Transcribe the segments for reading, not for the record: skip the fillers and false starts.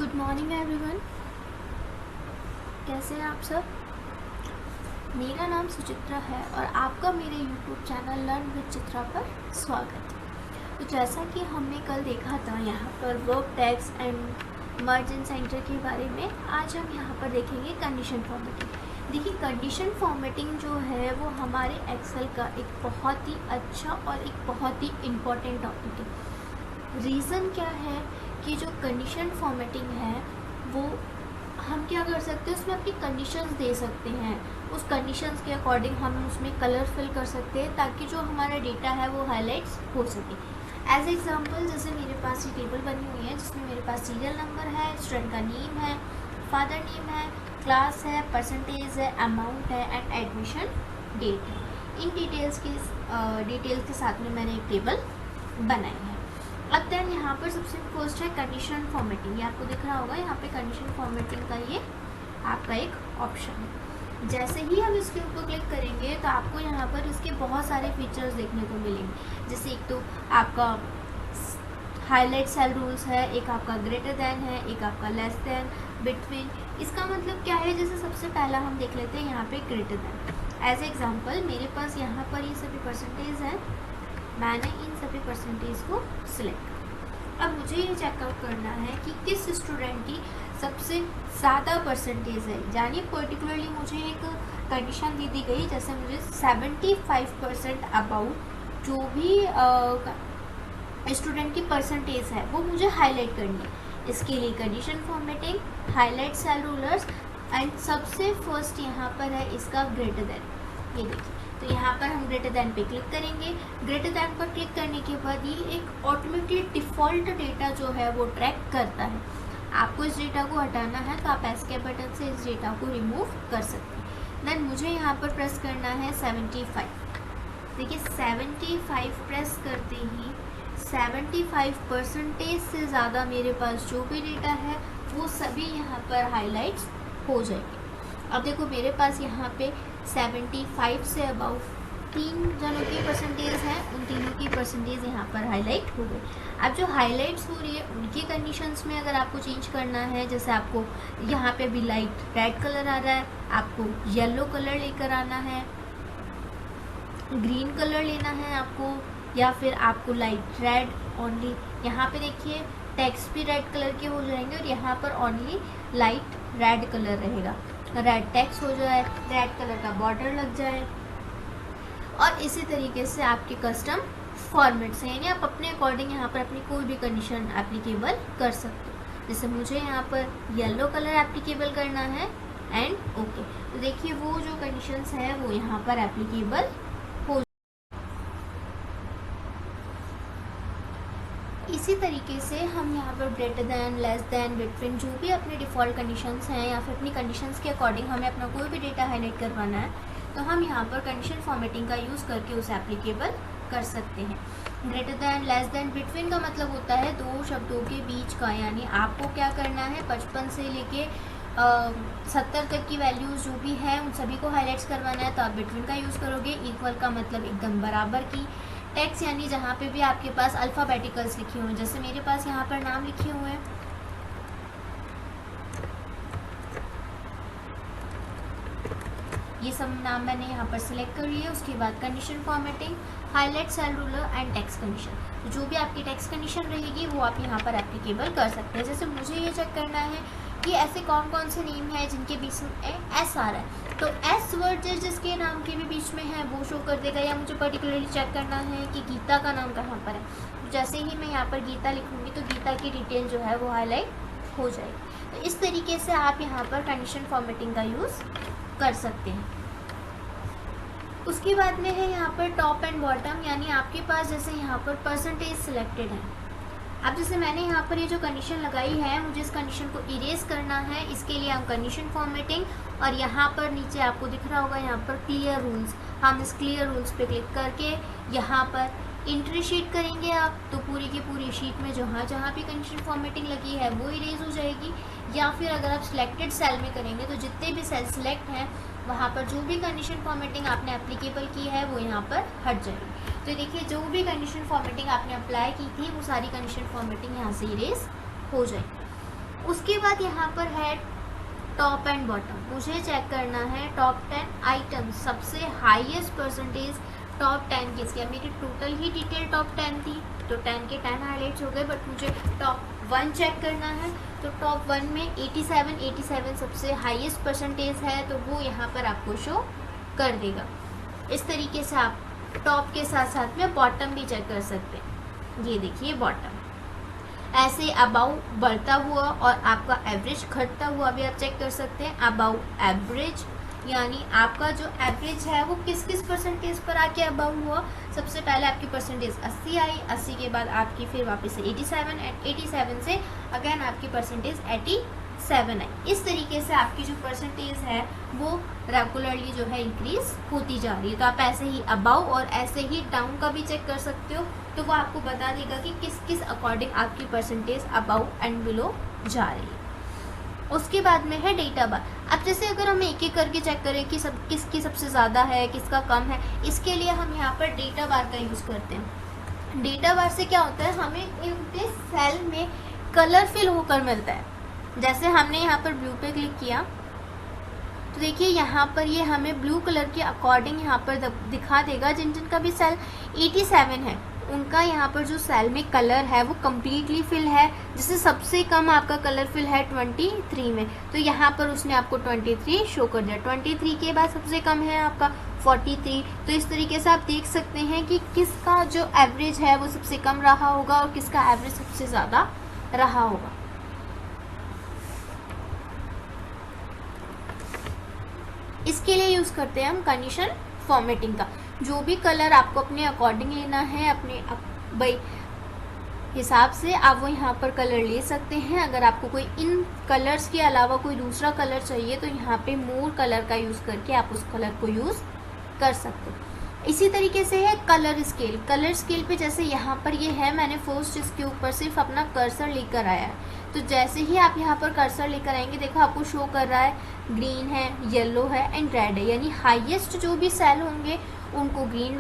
Good morning everyone. कैसे हैं आप सब? मेरा नाम सुचित्रा है और आपका मेरे YouTube channel learn with Chitra पर स्वागत है। तो जैसा कि हमने कल देखा था यहाँ पर verb tags and merge in centre के बारे में, आज हम यहाँ पर देखेंगे कंडीशन फॉर्मेटिंग। देखिए, कंडीशन फॉर्मेटिंग जो है वो हमारे एक्सेल का एक बहुत ही अच्छा और एक बहुत ही इम्पॉर्टेंट टॉपिक है। रीज़न क्या है कि जो कंडीशन फॉर्मेटिंग है वो हम क्या कर सकते हैं, उसमें अपनी कंडीशंस दे सकते हैं। उस कंडीशंस के अकॉर्डिंग हम उसमें कलर फिल कर सकते हैं ताकि जो हमारा डेटा है वो हाईलाइट्स हो सके। एज एग्जांपल, जैसे मेरे पास ये टेबल बनी हुई है जिसमें मेरे पास सीरियल नंबर है, स्टूडेंट का नेम है, फादर नेम है, क्लास है, परसेंटेज है, अमाउंट है एंड एडमिशन डेट है। इन डिटेल्स के साथ में मैंने एक टेबल बनाई है। अब देन यहाँ पर सबसे फर्स्ट है कंडीशन फॉर्मेटिंग। ये आपको दिख रहा होगा, यहाँ पे कंडीशन फॉर्मेटिंग का ये आपका एक ऑप्शन है। जैसे ही हम इसके ऊपर क्लिक करेंगे तो आपको यहाँ पर इसके बहुत सारे फीचर्स देखने को मिलेंगे। जैसे एक तो आपका हाईलाइट सेल रूल्स है, एक आपका ग्रेटर देन है, एक आपका लेस देन, बिटवीन। इसका मतलब क्या है? जैसे सबसे पहला हम देख लेते हैं यहाँ पे ग्रेटर देन। एज एग्जाम्पल, मेरे पास यहाँ पर ये सभी परसेंटेज है, मैंने इन सभी परसेंटेज को सिलेक्ट किया। अब मुझे ये चेकआउट करना है कि किस स्टूडेंट की सबसे ज़्यादा परसेंटेज है। यानी पर्टिकुलरली मुझे एक कंडीशन दी गई, जैसे मुझे 75% अबाउट जो भी स्टूडेंट की परसेंटेज है वो मुझे हाईलाइट करनी है। इसके लिए condition formatting, highlight cell rulers and सबसे फर्स्ट यहाँ पर है इसका ग्रेटर देन। ये देखिए, तो यहाँ पर हम ग्रेटर देन पे क्लिक करेंगे। ग्रेटर देन पर क्लिक करने के बाद ये एक ऑटोमेटिकली डिफ़ॉल्ट डेटा जो है वो ट्रैक करता है। आपको इस डेटा को हटाना है तो आप एस्केप बटन से इस डेटा को रिमूव कर सकते हैं। देन मुझे यहाँ पर प्रेस करना है 75। देखिए, 75 प्रेस करते ही 75% से ज़्यादा मेरे पास जो भी डेटा है वो सभी यहाँ पर हाईलाइट्स हो जाएंगे। अब देखो, मेरे पास यहाँ पे 75 से अबाउ 3 जनों की परसेंटेज है, उन तीनों की परसेंटेज यहाँ पर हाईलाइट हो गई। अब जो हाईलाइट्स हो रही है उनकी कंडीशंस में अगर आपको चेंज करना है, जैसे आपको यहाँ पे भी लाइट रेड कलर आ रहा है, आपको येलो कलर लेकर आना है, ग्रीन कलर लेना है आपको, या फिर आपको लाइट रेड ओनली। यहाँ पे देखिए टेक्स्ट भी रेड कलर के हो जाएंगे और यहाँ पर ओनली लाइट रेड कलर रहेगा। रेड टेक्स्ट हो जाए, रेड कलर का बॉर्डर लग जाए, और इसी तरीके से आपके कस्टम फॉर्मेट्स हैं, यानी आप अपने अकॉर्डिंग यहाँ पर अपनी कोई भी कंडीशन एप्लीकेबल कर सकते हो। जैसे मुझे यहाँ पर येलो कलर एप्लीकेबल करना है एंड ओके। तो देखिए, वो जो कंडीशंस है वो यहाँ पर एप्लीकेबल हो। इसी तरीके से हम यहाँ पर greater than, less than, between जो भी अपने डिफ़ॉल्ट कंडीशंस हैं या फिर अपनी कंडीशंस के अकॉर्डिंग हमें अपना कोई भी डेटा हाईलाइट करवाना है तो हम यहाँ पर कंडीशन फॉर्मेटिंग का यूज़ करके उसे एप्लीकेबल कर सकते हैं। Greater than, less than, between का मतलब होता है दो शब्दों के बीच का, यानी आपको क्या करना है 55 से लेके 70 तक की वैल्यूज़ जो भी है उन सभी को हाईलाइट्स करवाना है तो आप बिटवीन का यूज़ करोगे। इक्वल का मतलब एकदम बराबर की। टेक्स्ट यानी जहाँ पे भी आपके पास अल्फ़ाबेटिकल्स लिखे हुए हैं, जैसे मेरे पास यहाँ पर नाम लिखे हुए हैं, ये सब नाम मैंने यहाँ पर सिलेक्ट कर लिया। उसके बाद condition formatting, highlight cell ruler and text condition, तो जो भी आपकी टेक्स्ट कंडीशन रहेगी वो आप यहाँ पर एप्लीकेबल कर सकते हैं। जैसे मुझे ये चेक करना है कि ऐसे कौन कौन से नेम है जिनके बीच में एस आ रहा है, तो एस वर्ड जिसके नाम के भी बीच में है वो शो कर देगा। या मुझे पर्टिकुलरली चेक करना है कि गीता का नाम कहाँ पर है, तो जैसे ही मैं यहाँ पर गीता लिखूँगी तो गीता की डिटेल जो है वो हाईलाइट हो जाएगी। तो इस तरीके से आप यहाँ पर कंडीशन फॉर्मेटिंग का यूज़ कर सकते हैं। उसके बाद में है यहाँ पर टॉप एंड बॉटम, यानी आपके पास जैसे यहाँ पर परसेंटेज सिलेक्टेड है। अब जैसे मैंने यहाँ पर ये जो कंडीशन लगाई है, मुझे इस कंडीशन को इरेज करना है, इसके लिए हम कंडीशन फॉर्मेटिंग, और यहाँ पर नीचे आपको दिख रहा होगा यहाँ पर क्लियर रूल्स, हम इस क्लियर रूल्स पे क्लिक करके यहाँ पर एंट्री शीट करेंगे आप, तो पूरी की पूरी शीट में जहाँ जहाँ भी कंडीशन फॉर्मेटिंग लगी है वो इरेज हो जाएगी। या फिर अगर आप सिलेक्टेड सेल में करेंगे तो जितने भी सेल सिलेक्ट हैं वहाँ पर जो भी कंडीशन फॉर्मेटिंग आपने एप्लीकेबल की है वो यहाँ पर हट जाएगी। तो देखिए, जो भी कंडीशन फॉर्मेटिंग आपने अप्लाई की थी वो सारी कंडीशन फॉर्मेटिंग यहाँ से इरेज हो जाएगी। उसके बाद यहाँ पर है टॉप एंड बॉटम। मुझे चेक करना है टॉप 10 आइटम सबसे हाईएस्ट परसेंटेज टॉप 10 किसके। मेरी टोटल ही डिटेल टॉप 10 थी, तो 10 के 10 हाईलाइट्स हो गए, बट मुझे टॉप 1 चेक करना है। तो टॉप 1 में 87 सबसे हाईएस्ट परसेंटेज है, तो वो यहाँ पर आपको शो कर देगा। इस तरीके से आप टॉप के साथ साथ में बॉटम भी चेक कर सकते हैं। ये देखिए बॉटम ऐसे अबाउ बढ़ता हुआ और आपका एवरेज घटता हुआ भी आप चेक कर सकते हैं। अबाउ एवरेज यानी आपका जो एवरेज है वो किस किस परसेंटेज पर आके अबाउ हुआ। सबसे पहले आपकी परसेंटेज 80 आई, 80 के बाद आपकी फिर वापस से 87, 87 से अगेन आपकी परसेंटेज 87 आई। इस तरीके से आपकी जो परसेंटेज है वो रेगुलरली जो है इंक्रीज होती जा रही है। तो आप ऐसे ही अबाउ और ऐसे ही डाउन का भी चेक कर सकते हो, तो वो आपको बता देगा कि किस किस अकॉर्डिंग आपकी परसेंटेज अबाउ एंड बिलो जा रही है। उसके बाद में है डेटा बार। अब जैसे अगर हम एक एक करके चेक करें कि सब किसकी सबसे ज़्यादा है किसका कम है, इसके लिए हम यहाँ पर डेटा बार का यूज़ करते हैं। डेटा बार से क्या होता है, हमें इनके सेल में कलर फिल होकर मिलता है। जैसे हमने यहाँ पर ब्लू पे क्लिक किया तो देखिए यहाँ पर ये हमें ब्लू कलर के अकॉर्डिंग यहाँ पर दिखा देगा। जिन जिन का भी सेल 87 है उनका यहाँ पर जो सेल में कलर है वो कम्प्लीटली फिल है। जिससे सबसे कम आपका कलर फिल है 23 में, तो यहाँ पर उसने आपको 23 शो कर दिया। 23 के बाद सबसे कम है आपका 43। तो इस तरीके से आप देख सकते हैं कि किसका जो एवरेज है वो सबसे कम रहा होगा और किसका एवरेज सबसे ज़्यादा रहा होगा। इसके लिए यूज़ करते हैं हम कंडीशन फॉर्मेटिंग का। जो भी कलर आपको अपने अकॉर्डिंग लेना है, अपने भाई हिसाब से आप वो यहाँ पर कलर ले सकते हैं। अगर आपको कोई इन कलर्स के अलावा कोई दूसरा कलर चाहिए तो यहाँ पे मोर कलर का यूज़ करके आप उस कलर को यूज़ कर सकते हो। इसी तरीके से है कलर स्केल। कलर स्केल पे जैसे यहाँ पर ये है, मैंने फर्स्ट इसके ऊपर सिर्फ अपना कर्सर लेकर आया है। तो जैसे ही आप यहाँ पर कर्सर लेकर आएंगे, देखो आपको शो कर रहा है ग्रीन है, येलो है एंड रेड है। यानी हाईएस्ट जो भी सेल होंगे उनको ग्रीन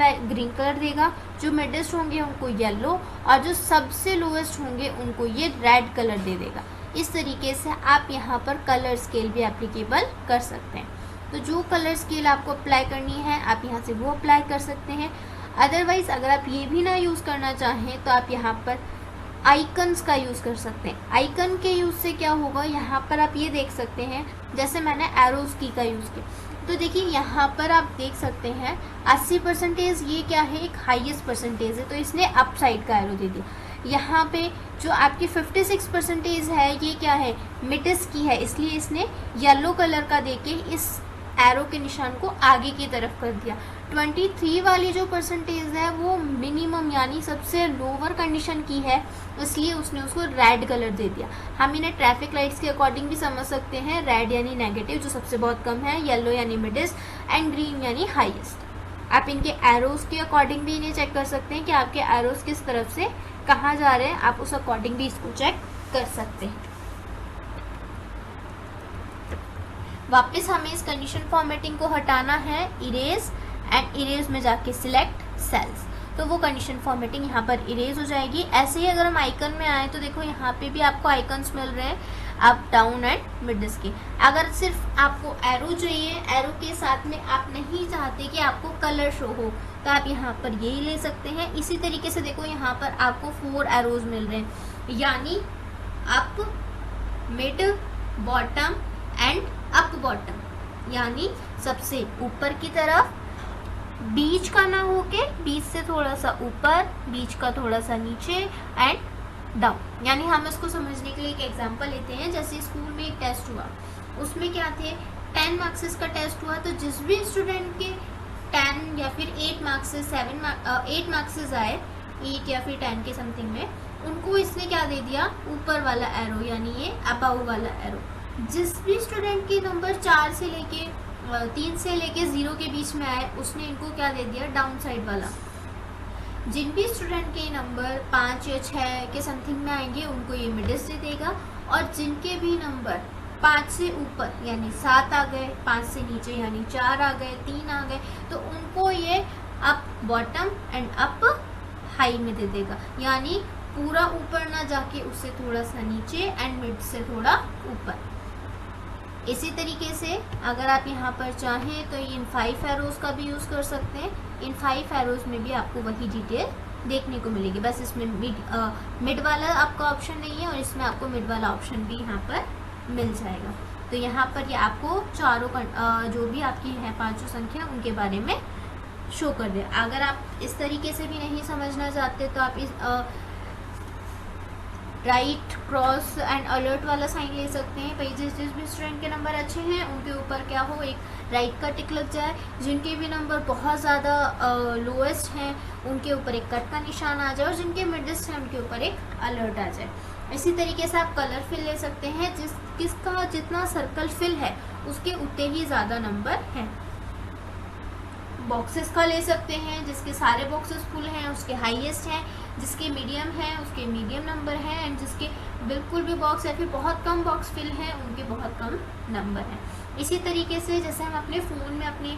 कलर देगा, जो मिडेस्ट होंगे उनको येलो, और जो सबसे लोएस्ट होंगे उनको ये रेड कलर दे देगा। इस तरीके से आप यहाँ पर कलर स्केल भी एप्लीकेबल कर सकते हैं। तो जो कलर स्केल आपको अप्लाई करनी है आप यहाँ से वो अप्लाई कर सकते हैं। अदरवाइज़ अगर आप ये भी ना यूज़ करना चाहें तो आप यहाँ पर आइकन्स का यूज़ कर सकते हैं। आइकन के यूज़ से क्या होगा, यहाँ पर आप ये देख सकते हैं, जैसे मैंने एरोज की का यूज़ किया तो देखिए यहाँ पर आप देख सकते हैं 80% ये क्या है, एक हाईएस्ट परसेंटेज है, तो इसने अप साइड का एरो दे दिया। यहाँ पे जो आपकी 56% है ये क्या है, मिडेस्ट की है, इसलिए इसने येलो कलर का देके इस एरो के निशान को आगे की तरफ कर दिया। 23 वाली जो परसेंटेज है वो मिनिमम यानी सबसे लोअर कंडीशन की है, इसलिए उसने उसको रेड कलर दे दिया। हम इन्हें ट्रैफिक लाइट्स के अकॉर्डिंग भी समझ सकते हैं। रेड यानी नेगेटिव जो सबसे बहुत कम है, येलो यानी मिडेस्ट एंड ग्रीन यानी हाईएस्ट। आप इनके एरोज के अकॉर्डिंग भी इन्हें चेक कर सकते हैं कि आपके एरोज किस तरफ से कहाँ जा रहे हैं, आप उस अकॉर्डिंग भी इसको चेक कर सकते हैं। वापस हमें इस कंडीशन फॉर्मेटिंग को हटाना है, इरेज एंड इरेज में जाके सिलेक्ट सेल्स, तो वो कंडीशन फॉर्मेटिंग यहाँ पर इरेज हो जाएगी। ऐसे ही अगर हम आइकन में आए तो देखो यहाँ पे भी आपको आइकन्स मिल रहे हैं अप डाउन एंड मिडस के। अगर सिर्फ आपको एरो चाहिए, एरो के साथ में आप नहीं चाहते कि आपको कलर शो हो, तो आप यहाँ पर यही ले सकते हैं। इसी तरीके से देखो यहाँ पर आपको 4 एरोज मिल रहे हैं, यानी up, mid, bottom and up bottom, यानी सबसे ऊपर की तरफ, बीच का ना होके बीच से थोड़ा सा ऊपर, बीच का थोड़ा सा नीचे एंड डाउन। यानी हम इसको समझने के लिए एक एग्जांपल लेते हैं। जैसे स्कूल में एक टेस्ट हुआ, उसमें क्या थे 10 मार्क्स का टेस्ट हुआ, तो जिस भी स्टूडेंट के 10 या फिर 8 मार्क्स 8 मार्क्स आए, 8 या फिर 10 के समथिंग में, उनको इसने क्या दे दिया, ऊपर वाला एरो, यानी ये अबाउ वाला एरो। जिस भी स्टूडेंट के नंबर 4 से लेके 3 से लेके 0 के बीच में आए, उसने इनको क्या दे दिया, डाउन साइड वाला। जिन भी स्टूडेंट के नंबर 5 या 6 के समथिंग में आएंगे उनको ये मिडिस्ट दे देगा, और जिनके भी नंबर 5 से ऊपर यानी 7 आ गए, 5 से नीचे यानी 4 आ गए, 3 आ गए, तो उनको ये up bottom and up high में दे देगा। यानी पूरा ऊपर ना जाके उससे थोड़ा सा नीचे एंड मिड से थोड़ा ऊपर। इसी तरीके से अगर आप यहाँ पर चाहें तो इन 5 एरोज का भी यूज़ कर सकते हैं। इन 5 एरोज में भी आपको वही डिटेल देखने को मिलेगी, बस इसमें मिड वाला आपका ऑप्शन नहीं है और इसमें आपको मिड वाला ऑप्शन भी यहाँ पर मिल जाएगा। तो यहाँ पर ये आपको चारों जो भी आपकी है 5 संख्या उनके बारे में शो कर दे। अगर आप इस तरीके से भी नहीं समझना चाहते तो आप इस राइट, क्रॉस एंड अलर्ट वाला साइन ले सकते हैं। भाई जिस भी स्टूडेंट के नंबर अच्छे हैं उनके ऊपर क्या हो, एक राइट का टिक लग जाए। जिनके भी नंबर बहुत ज़्यादा लोएस्ट हैं उनके ऊपर एक कट का निशान आ जाए, और जिनके मिडेस्ट हैं उनके ऊपर एक अलर्ट आ जाए। इसी तरीके से आप कलर फिल ले सकते हैं। किसका जितना सर्कल फिल है उसके उतने ही ज़्यादा नंबर हैं। बॉक्सेस का ले सकते हैं, जिसके सारे बॉक्सेस फुल हैं उसके हाईएस्ट हैं, जिसके मीडियम है उसके मीडियम नंबर हैं, एंड जिसके बिल्कुल भी बॉक्स या फिर बहुत कम बॉक्स फिल हैं उनके बहुत कम नंबर हैं। इसी तरीके से जैसे हम अपने फ़ोन में अपने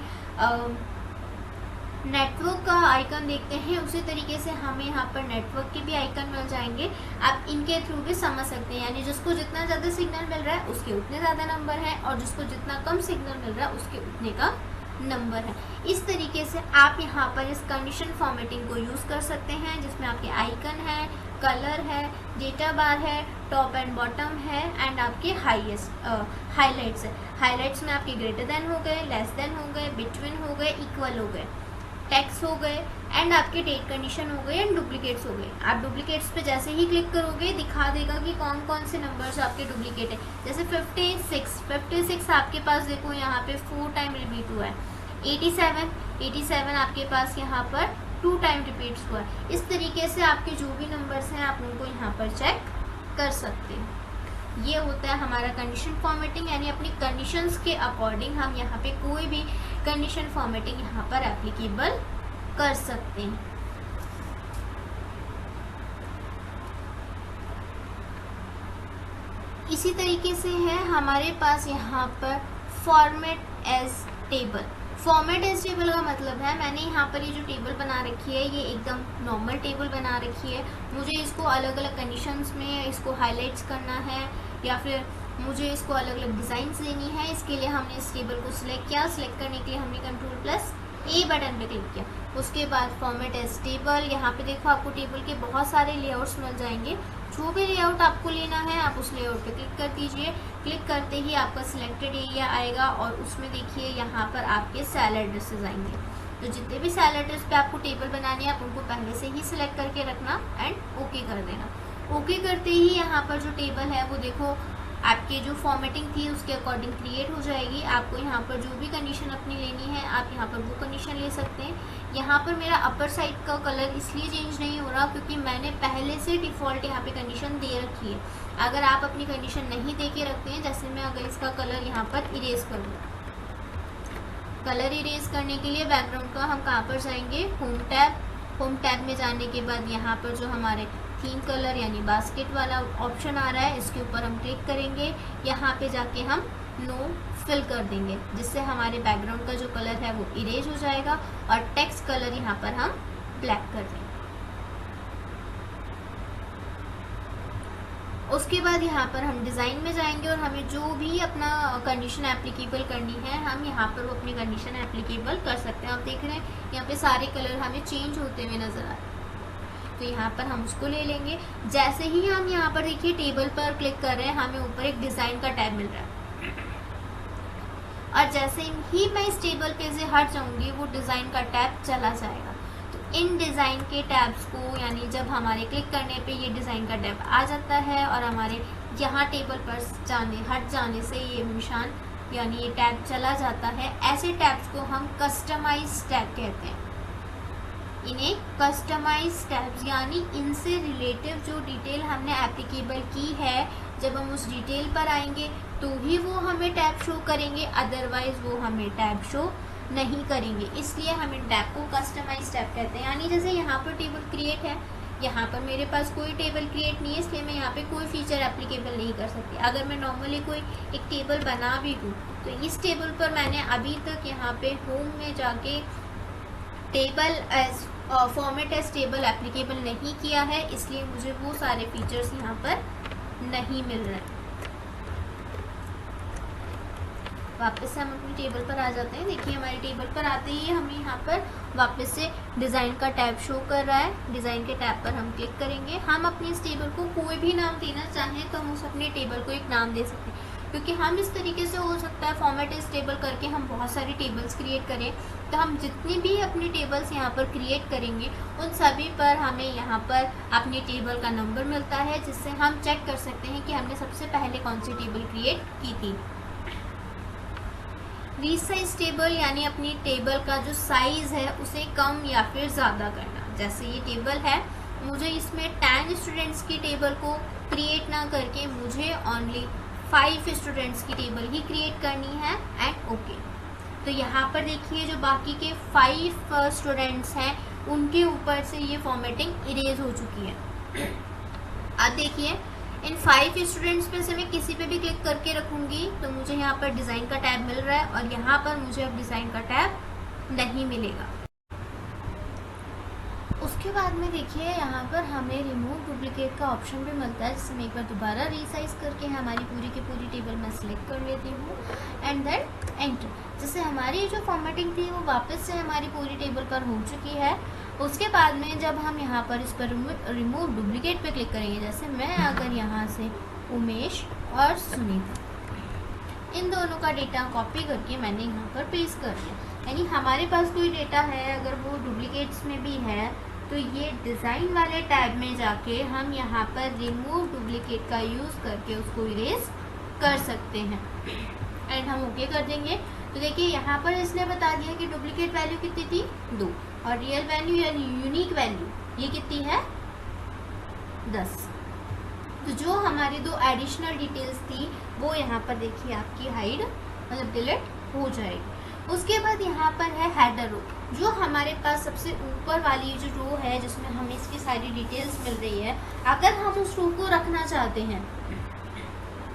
नेटवर्क का आइकन देखते हैं, उसी तरीके से हमें यहाँ पर नेटवर्क के भी आइकन मिल जाएंगे। आप इनके थ्रू भी समझ सकते हैं, यानी जिसको जितना ज़्यादा सिग्नल मिल रहा है उसके उतने ज़्यादा नंबर हैं, और जिसको जितना कम सिग्नल मिल रहा है उसके उतने का नंबर है। इस तरीके से आप यहाँ पर इस कंडीशन फॉर्मेटिंग को यूज़ कर सकते हैं, जिसमें आपके आइकन है, कलर है, डेटा बार है, टॉप एंड बॉटम है, एंड आपके हाईलाइट्स है। हाईलाइट्स में आपके ग्रेटर देन हो गए, लेस देन हो गए, बिटवीन हो गए, इक्वल हो गए, टेक्स्ट हो गए, एंड आपके डेट कंडीशन हो गए, एंड डुप्लीकेट्स हो गए। आप डुप्लीकेट्स पे जैसे ही क्लिक करोगे दिखा देगा कि कौन कौन से नंबर्स आपके डुप्लीकेट है। जैसे 56 आपके पास देखो यहाँ पे 4 टाइम रिपीट हुआ है। 87 आपके पास यहाँ पर 2 टाइम रिपीट्स हुआ है। इस तरीके से आपके जो भी नंबर्स हैं आप उनको यहाँ पर चेक कर सकते हैं। ये होता है हमारा कंडीशन फॉर्मेटिंग, यानी अपनी कंडीशंस के अकॉर्डिंग हम यहाँ पे कोई भी कंडीशन फॉर्मेटिंग यहाँ पर एप्लीकेबल कर सकते हैं। इसी तरीके से है हमारे पास यहाँ पर format as table. Format as table का मतलब है मैंने यहाँ पर ये जो टेबल बना रखी है ये एकदम नॉर्मल टेबल बना रखी है। मुझे इसको अलग अलग कंडीशंस में इसको हाईलाइट्स करना है, या फिर मुझे इसको अलग अलग डिज़ाइंस देनी है। इसके लिए हमने इस टेबल को सिलेक्ट किया। सिलेक्ट करने के लिए हमने Ctrl+A बटन पे क्लिक किया। उसके बाद फॉर्मेट एज टेबल, यहाँ पे देखो आपको टेबल के बहुत सारे लेआउट्स मिल जाएंगे। जो भी लेआउट आपको लेना है आप उस लेआउट पे क्लिक कर दीजिए। क्लिक करते ही आपका सिलेक्टेड एरिया आएगा, और उसमें देखिए यहाँ पर आपके सेल एड्रेसेस आएंगे। तो जितने भी सेल एड्रेस पे आपको टेबल बनानी है आप उनको पहले से ही सिलेक्ट करके रखना एंड ओके कर देना। ओके करते ही यहाँ पर जो टेबल है वो देखो आपके जो फॉर्मेटिंग थी उसके अकॉर्डिंग क्रिएट हो जाएगी। आपको यहाँ पर जो भी कंडीशन अपनी लेनी है आप यहाँ पर वो कंडीशन ले सकते हैं। यहाँ पर मेरा अपर साइड का कलर इसलिए चेंज नहीं हो रहा क्योंकि मैंने पहले से डिफ़ॉल्ट यहाँ पे कंडीशन दे रखी है। अगर आप अपनी कंडीशन नहीं दे के रखते हैं, जैसे मैं अगर इसका कलर यहाँ पर इरेज कर दूँ, कलर इरेज करने के लिए बैकग्राउंड का हम कहाँ पर जाएंगे, होम टैब में जाने के बाद यहाँ पर जो हमारे थीम कलर यानी बास्केट वाला ऑप्शन आ रहा है इसके ऊपर हम क्लिक करेंगे। यहाँ पे जाके हम नो फिल कर देंगे, जिससे हमारे बैकग्राउंड का जो कलर है वो इरेज हो जाएगा, और टेक्स्ट कलर यहाँ पर हम ब्लैक कर देंगे। उसके बाद यहाँ पर हम डिज़ाइन में जाएंगे और हमें जो भी अपना कंडीशन एप्लीकेबल करनी है हम यहाँ पर वो अपनी कंडीशन एप्लीकेबल कर सकते हैं। आप देख रहे हैं यहाँ पे सारे कलर हमें चेंज होते हुए नज़र आ रहे हैं, तो यहाँ पर हम उसको ले लेंगे। जैसे ही हम यहाँ पर देखिए टेबल पर क्लिक कर रहे हैं हमें ऊपर एक डिज़ाइन का टैब मिल रहा है, और जैसे ही मैं इस टेबल पे से हट जाऊँगी वो डिज़ाइन का टैब चला जाएगा। तो इन डिज़ाइन के टैब्स को यानी जब हमारे क्लिक करने पे ये डिज़ाइन का टैब आ जाता है और हमारे यहाँ टेबल पर हट जाने से ये निशान यानी ये टैब चला जाता है। ऐसे टैब्स को हम कस्टमाइज टैब कहते हैं। इन्हें कस्टमाइज टैब्स यानी इनसे रिलेटिव जो डिटेल हमने एप्लीकेबल की है जब हम उस डिटेल पर आएंगे तो ही वो हमें टैब शो करेंगे, अदरवाइज वो हमें टैब शो नहीं करेंगे। इसलिए हम इन टैब को कस्टमाइज टैब कहते हैं। यानी जैसे यहाँ पर टेबल क्रिएट है, यहाँ पर मेरे पास कोई टेबल क्रिएट नहीं है इसलिए मैं यहाँ पे कोई फीचर एप्लीकेबल नहीं कर सकती। अगर मैं नॉर्मली कोई एक टेबल बना भी दूँ तो इस टेबल पर मैंने अभी तक यहाँ पे होम में जाके table as format as table applicable नहीं किया है, इसलिए मुझे वो सारे फीचर्स यहाँ पर नहीं मिल रहे हैं। वापस से हम अपनी टेबल पर आ जाते हैं। देखिए हमारी टेबल पर आते ही हमें यहाँ पर वापस से डिज़ाइन का टैब शो कर रहा है। डिज़ाइन के टैब पर हम क्लिक करेंगे। हम अपनी इस टेबल को कोई भी नाम देना चाहें तो हम उस अपनी टेबल को एक नाम दे सकते हैं, क्योंकि हम इस तरीके से हो सकता है फॉर्मेट इस टेबल करके हम बहुत सारी टेबल्स क्रिएट करें। तो हम जितनी भी अपनी टेबल्स यहाँ पर क्रिएट करेंगे उन सभी पर हमें यहाँ पर अपनी टेबल का नंबर मिलता है, जिससे हम चेक कर सकते हैं कि हमने सबसे पहले कौन सी टेबल क्रिएट की थी। रीसाइज टेबल यानी अपनी टेबल का जो साइज़ है उसे कम या फिर ज़्यादा करना। जैसे ये टेबल है, मुझे इसमें 10 स्टूडेंट्स की टेबल को क्रिएट ना करके मुझे ओनली 5 स्टूडेंट्स की टेबल ही क्रिएट करनी है एंड ओके। तो यहाँ पर देखिए जो बाकी के 5 स्टूडेंट्स हैं उनके ऊपर से ये फॉर्मेटिंग इरेज हो चुकी है। अब देखिए इन 5 स्टूडेंट्स में से मैं किसी पे भी क्लिक करके रखूँगी तो मुझे यहाँ पर डिज़ाइन का टैब मिल रहा है, और यहाँ पर मुझे अब डिज़ाइन का टैब नहीं मिलेगा। उसके बाद में देखिए यहाँ पर हमें रिमूव डुप्लीकेट का ऑप्शन भी मिलता है, जिससे मैं एक बार दोबारा रीसाइज करके हमारी पूरी की पूरी टेबल मैं सिलेक्ट कर लेती हूँ एंड देन एंटर। जिससे हमारी जो फॉर्मेटिंग थी वो वापस से हमारी पूरी टेबल पर हो चुकी है। उसके बाद में जब हम यहाँ पर इस पर रिमूव डुप्लीकेट पे क्लिक करेंगे, जैसे मैं अगर यहाँ से उमेश और सुनीता इन दोनों का डेटा कॉपी करके मैंने यहाँ पर पेस्ट कर दिया, यानी हमारे पास कोई डेटा है अगर वो डुप्लीकेट्स में भी है तो ये डिज़ाइन वाले टैब में जाके हम यहाँ पर रिमूव डुप्लीकेट का यूज़ करके उसको इरेज कर सकते हैं एंड हम ओके कर देंगे। तो देखिए यहाँ पर इसने बता दिया कि डुप्लीकेट वैल्यू कितनी थी 2, और रियल वैल्यू यानी यूनिक वैल्यू ये कितनी है 10। तो जो हमारी 2 एडिशनल डिटेल्स थी वो यहाँ पर देखिए आपकी हाइड मतलब डिलीट हो जाएगी। उसके बाद यहाँ पर है हेडर रो, जो हमारे पास सबसे ऊपर वाली जो रो है जिसमें हमें इसकी सारी डिटेल्स मिल रही है। अगर हम उस रो को रखना चाहते हैं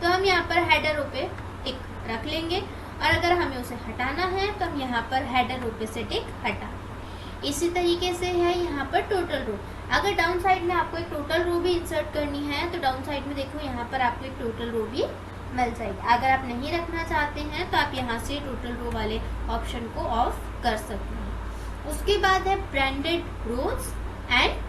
तो हम यहाँ पर हेडर रो पे टिक रख लेंगे, और अगर हमें उसे हटाना है तो हम यहाँ पर हेडर रो पे से टिक हटा। इसी तरीके से है यहाँ पर टोटल रो। अगर डाउन साइड में आपको एक टोटल रो भी इंसर्ट करनी है तो डाउन साइड में देखो यहाँ पर आपको एक टोटल रो भी मिल जाएगी। अगर आप नहीं रखना चाहते हैं तो आप यहाँ से टोटल रो वाले ऑप्शन को ऑफ कर सकते हैं। उसके बाद है ब्रांडेड रोज एंड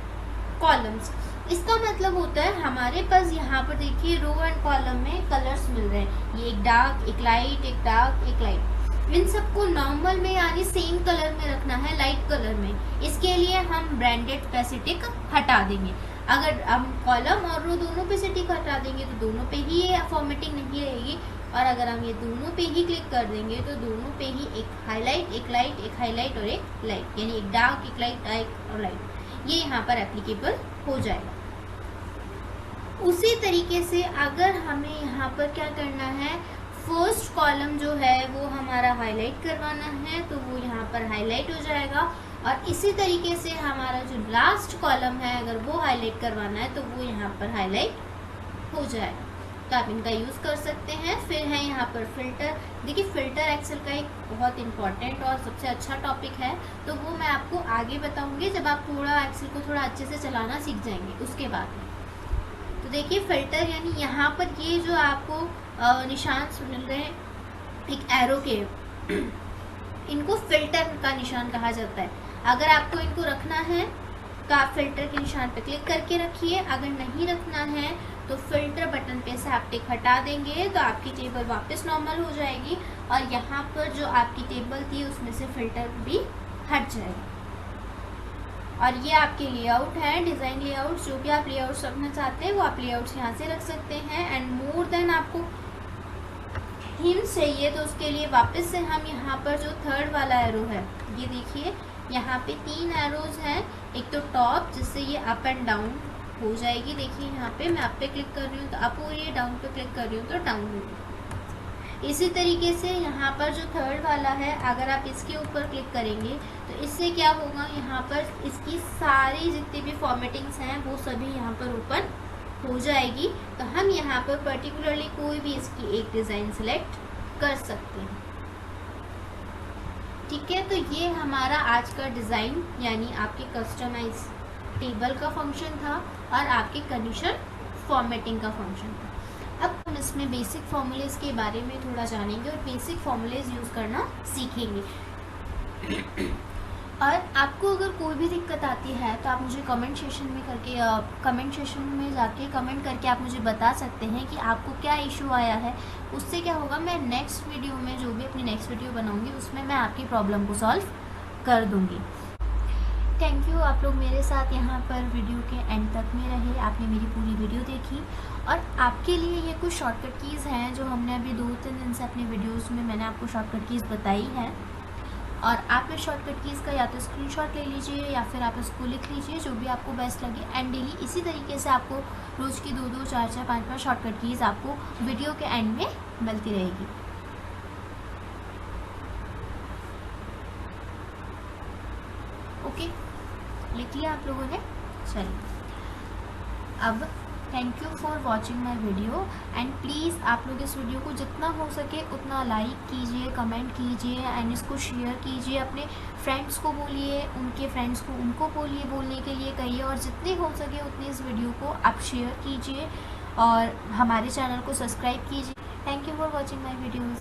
कॉलम्स। इसका मतलब होता है हमारे पास यहाँ पर देखिए रो एंड कॉलम में कलर्स मिल रहे हैं, ये एक डार्क एक लाइट एक डार्क एक लाइट। इन सबको नॉर्मल में यानी सेम कलर में रखना है, लाइट कलर में। इसके लिए हम ब्रांडेड पे से टिक हटा देंगे। अगर हम कॉलम और रो दोनों पे से टिक हटा देंगे तो दोनों पे ही ये फॉर्मेटिंग नहीं रहेगी, और अगर हम ये दोनों पे ही क्लिक कर देंगे तो दोनों पे ही एक हाईलाइट एक लाइट एक हाईलाइट और एक लाइट, यानी एक डार्क एक लाइट डार्क और लाइट, ये यहाँ पर एप्लीकेबल हो जाएगा। उसी तरीके से अगर हमें यहाँ पर क्या करना है, फर्स्ट कॉलम जो है वो हमारा हाईलाइट करवाना है तो वो यहाँ पर हाईलाइट हो जाएगा, और इसी तरीके से हमारा जो लास्ट कॉलम है अगर वो हाईलाइट करवाना है तो वो यहाँ पर हाईलाइट हो जाएगा। तो आप इनका यूज़ कर सकते हैं। फिर है यहाँ पर फिल्टर। देखिए फिल्टर एक्सेल का एक बहुत इंपॉर्टेंट और सबसे अच्छा टॉपिक है, तो वो मैं आपको आगे बताऊँगी जब आप थोड़ा एक्सेल को थोड़ा अच्छे से चलाना सीख जाएंगे उसके बाद में। तो देखिए फिल्टर यानी यहाँ पर ये जो आपको निशान मिल रहे हैं एक एरो के, इनको फिल्टर का निशान कहा जाता है। अगर आपको इनको रखना है तो आप फिल्टर के निशान पर क्लिक करके रखिए, अगर नहीं रखना है तो फिल्टर बटन पे से आप टिक हटा देंगे तो आपकी टेबल वापस नॉर्मल हो जाएगी, और यहाँ पर जो आपकी टेबल थी उसमें से फिल्टर भी हट जाएगा। और ये आपके लेआउट है, डिज़ाइन लेआउट, जो भी आप लेआउट्स रखना चाहते हैं वो आप लेआउट्स यहाँ से रख सकते हैं। एंड मोर देन आपको थीम्स चाहिए तो उसके लिए वापस से हम यहाँ पर जो थर्ड वाला एरो है, ये देखिए यहाँ पे 3 एरोज हैं। एक तो टॉप जिससे ये अप एंड डाउन हो जाएगी, देखिए यहाँ पे मैं अप पे क्लिक कर रही हूँ तो अप हो रही है, डाउन पे क्लिक कर रही हूँ तो डाउन हो रही है। इसी तरीके से यहाँ पर जो थर्ड वाला है अगर आप इसके ऊपर क्लिक करेंगे तो इससे क्या होगा, यहाँ पर इसकी सारी जितनी भी फॉर्मेटिंग्स हैं वो सभी यहाँ पर ओपन हो जाएगी। तो हम यहाँ पर पर्टिकुलरली कोई भी इसकी एक डिज़ाइन सेलेक्ट कर सकते हैं। ठीक है, तो ये हमारा आज का डिज़ाइन यानी आपके कस्टमाइज टेबल का फंक्शन था और आपके कंडीशन फॉर्मेटिंग का फंक्शन था। अब हम इसमें बेसिक फॉर्मूलेज के बारे में थोड़ा जानेंगे और बेसिक फॉर्मूलेज यूज़ करना सीखेंगे। और आपको अगर कोई भी दिक्कत आती है तो आप मुझे कमेंट सेशन में जाके कमेंट करके आप मुझे बता सकते हैं कि आपको क्या इशू आया है। उससे क्या होगा, मैं नेक्स्ट वीडियो में जो भी अपनी नेक्स्ट वीडियो बनाऊंगी उसमें मैं आपकी प्रॉब्लम को सॉल्व कर दूंगी। थैंक यू, आप लोग मेरे साथ यहाँ पर वीडियो के एंड तक में रहे, आपने मेरी पूरी वीडियो देखी। और आपके लिए ये कुछ शॉर्टकट कीज़ हैं जो हमने अभी 2-3 दिन से अपने वीडियोज़ में मैंने आपको शॉर्टकट कीज़ बताई हैं। और आप इस शॉर्टकट कीज़ का या तो स्क्रीनशॉट ले लीजिए या फिर आप इसको लिख लीजिए, जो भी आपको बेस्ट लगे। एंड डेली इसी तरीके से आपको रोज़ की 2-2, 4-4, 5-5 शॉर्टकट कीज़ आपको वीडियो के एंड में मिलती रहेगी। ओके, लिख लिया आप लोगों ने? चलिए, अब thank you for watching my video and please आप लोग इस वीडियो को जितना हो सके उतना लाइक कीजिए, कमेंट कीजिए एंड इसको शेयर कीजिए। अपने फ्रेंड्स को बोलिए, उनके फ्रेंड्स को उनको बोलिए, बोलने के लिए कहिए। और जितने हो सके उतनी इस वीडियो को आप शेयर कीजिए और हमारे चैनल को सब्सक्राइब कीजिए। Thank you for watching my videos.